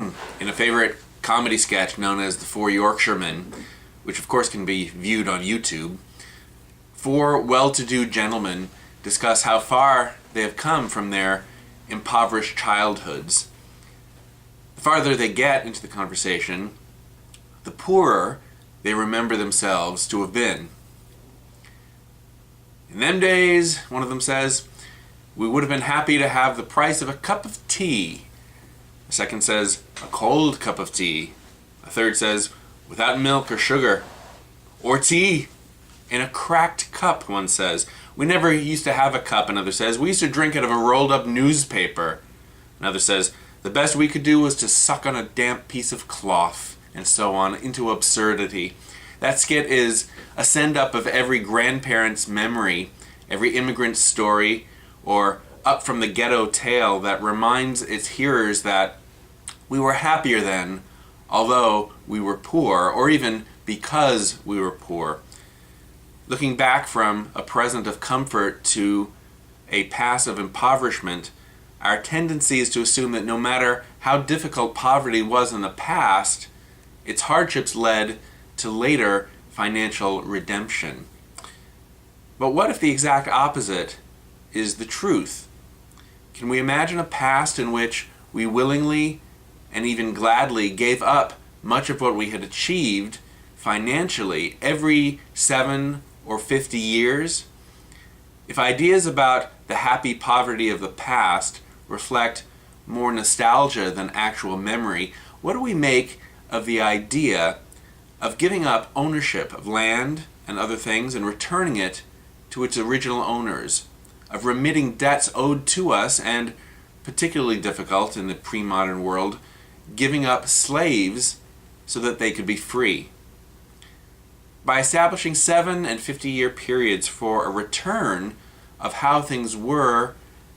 In a favorite comedy sketch known as The Four Yorkshiremen, which of course can be viewed on YouTube, four well-to-do gentlemen discuss how far they have come from their impoverished childhoods. The farther they get into the conversation, the poorer they remember themselves to have been. In them days, one of them says, we would have been happy to have the price of a cup of tea. A second says, a cold cup of tea. A third says, without milk or sugar. Or tea in a cracked cup, one says. We never used to have a cup, another says. We used to drink out of a rolled up newspaper. Another says, the best we could do was to suck on a damp piece of cloth, and so on, into absurdity. That skit is a send-up of every grandparent's memory, every immigrant's story, or up from the ghetto tale that reminds its hearers that we were happier then, although we were poor, or even because we were poor. Looking back from a present of comfort to a past of impoverishment, our tendency is to assume that no matter how difficult poverty was in the past, its hardships led to later financial redemption. But what if the exact opposite is the truth? Can we imagine a past in which we willingly and even gladly gave up much of what we had achieved financially every 7 or 50 years? If ideas about the happy poverty of the past reflect more nostalgia than actual memory, what do we make of the idea of giving up ownership of land and other things and returning it to its original owners, of remitting debts owed to us, and, particularly difficult in the pre-modern world, giving up slaves so that they could be free? By establishing 7 and 50-year periods for a return of how things were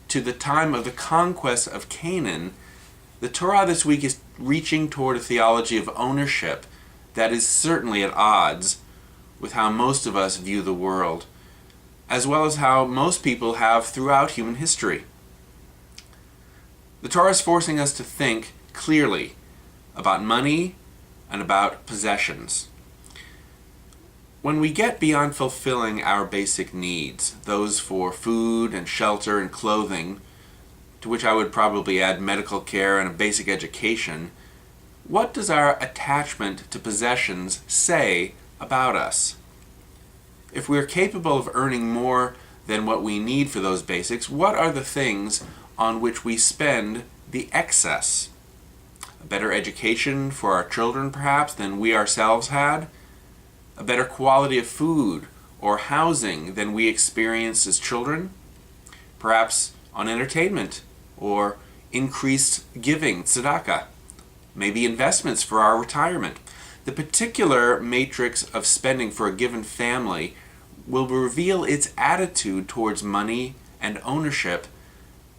to the time of the conquest of Canaan, the Torah this week is reaching toward a theology of ownership that is certainly at odds with how most of us view the world, as well as how most people have throughout human history. The Torah is forcing us to think clearly about money and about possessions. When we get beyond fulfilling our basic needs, those for food and shelter and clothing, to which I would probably add medical care and a basic education, what does our attachment to possessions say about us? If we are capable of earning more than what we need for those basics, what are the things on which we spend the excess? A better education for our children, perhaps, than we ourselves had? A better quality of food or housing than we experienced as children? Perhaps on entertainment or increased giving, tzedakah? Maybe investments for our retirement. The particular matrix of spending for a given family will reveal its attitude towards money and ownership,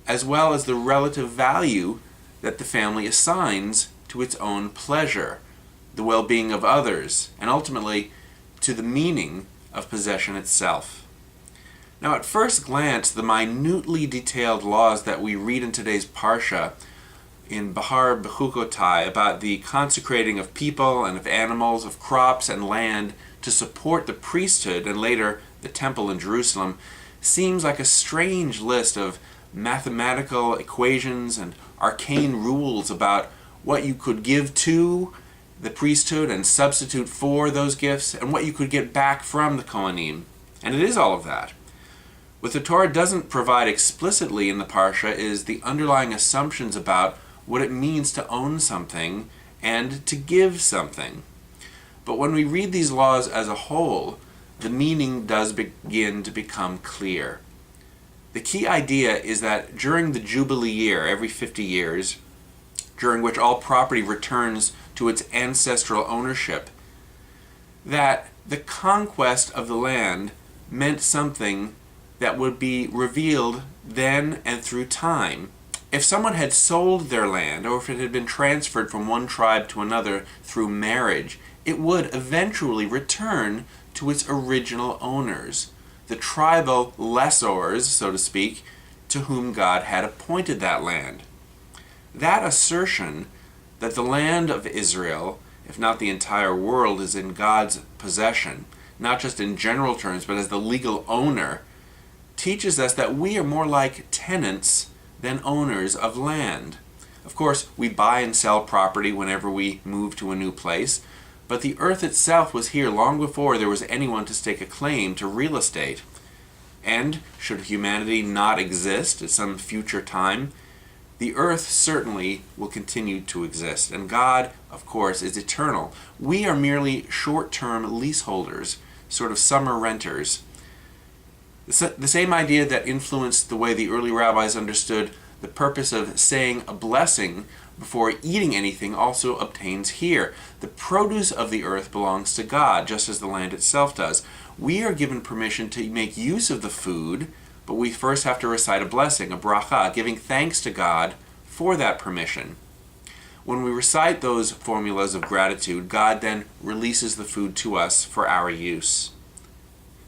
as well as the relative value that the family assigns to its own pleasure, the well-being of others, and ultimately to the meaning of possession itself. Now, at first glance, the minutely detailed laws that we read in today's Parsha in Bahar Bechukotai about the consecrating of people and of animals, of crops and land to support the priesthood and later the temple in Jerusalem seems like a strange list of mathematical equations and arcane rules about what you could give to the priesthood and substitute for those gifts, and what you could get back from the Kohanim. And it is all of that. What the Torah doesn't provide explicitly in the Parsha is the underlying assumptions about what it means to own something and to give something. But when we read these laws as a whole, the meaning does begin to become clear. The key idea is that during the Jubilee year, every 50 years, during which all property returns to its ancestral ownership, that the conquest of the land meant something that would be revealed then and through time. If someone had sold their land, or if it had been transferred from one tribe to another through marriage, it would eventually return to its original owners, the tribal lessors, so to speak, to whom God had appointed that land. That assertion that the land of Israel, if not the entire world, is in God's possession, not just in general terms, but as the legal owner, teaches us that we are more like tenants than owners of land. Of course, we buy and sell property whenever we move to a new place, but the earth itself was here long before there was anyone to stake a claim to real estate. And should humanity not exist at some future time, the earth certainly will continue to exist. And God, of course, is eternal. We are merely short-term leaseholders, sort of summer renters. The same idea that influenced the way the early rabbis understood the purpose of saying a blessing before eating anything also obtains here. The produce of the earth belongs to God, just as the land itself does. We are given permission to make use of the food, but we first have to recite a blessing, a bracha, giving thanks to God for that permission. When we recite those formulas of gratitude, God then releases the food to us for our use.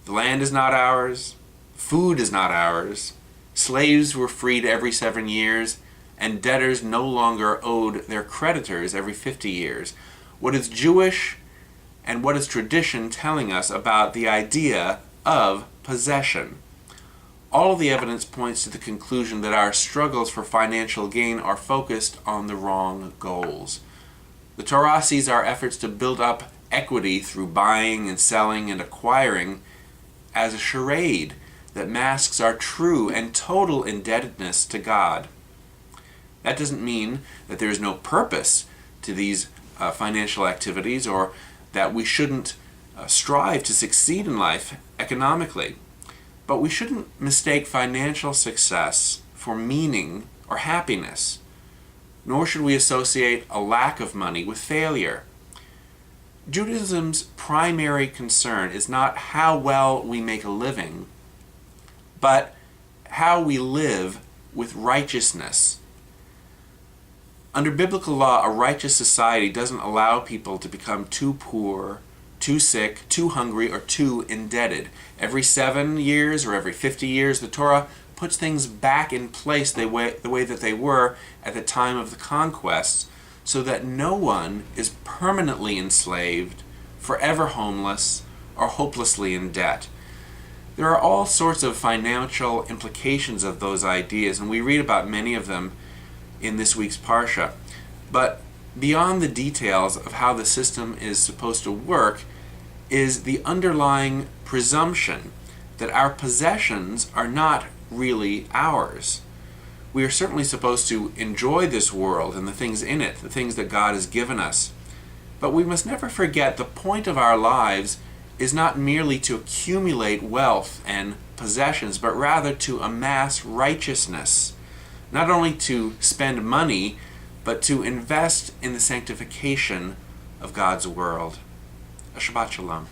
The land is not ours. Food is not ours. Slaves were freed every 7 years, and debtors no longer owed their creditors every 50 years. What is Jewish and what is tradition telling us about the idea of possession? All of the evidence points to the conclusion that our struggles for financial gain are focused on the wrong goals. The Torah sees our efforts to build up equity through buying and selling and acquiring as a charade that masks our true and total indebtedness to God. That doesn't mean that there is no purpose to these financial activities, or that we shouldn't strive to succeed in life economically. But we shouldn't mistake financial success for meaning or happiness, nor should we associate a lack of money with failure. Judaism's primary concern is not how well we make a living, but how we live with righteousness. Under biblical law, a righteous society doesn't allow people to become too poor, too sick, too hungry, or too indebted. Every 7 years or every 50 years, the Torah puts things back in place the way that they were at the time of the conquests, so that no one is permanently enslaved, forever homeless, or hopelessly in debt. There are all sorts of financial implications of those ideas, and we read about many of them in this week's Parsha. But beyond the details of how the system is supposed to work is the underlying presumption that our possessions are not really ours. We are certainly supposed to enjoy this world and the things in it, the things that God has given us. But we must never forget the point of our lives is not merely to accumulate wealth and possessions, but rather to amass righteousness. Not only to spend money, but to invest in the sanctification of God's world. A Shabbat Shalom.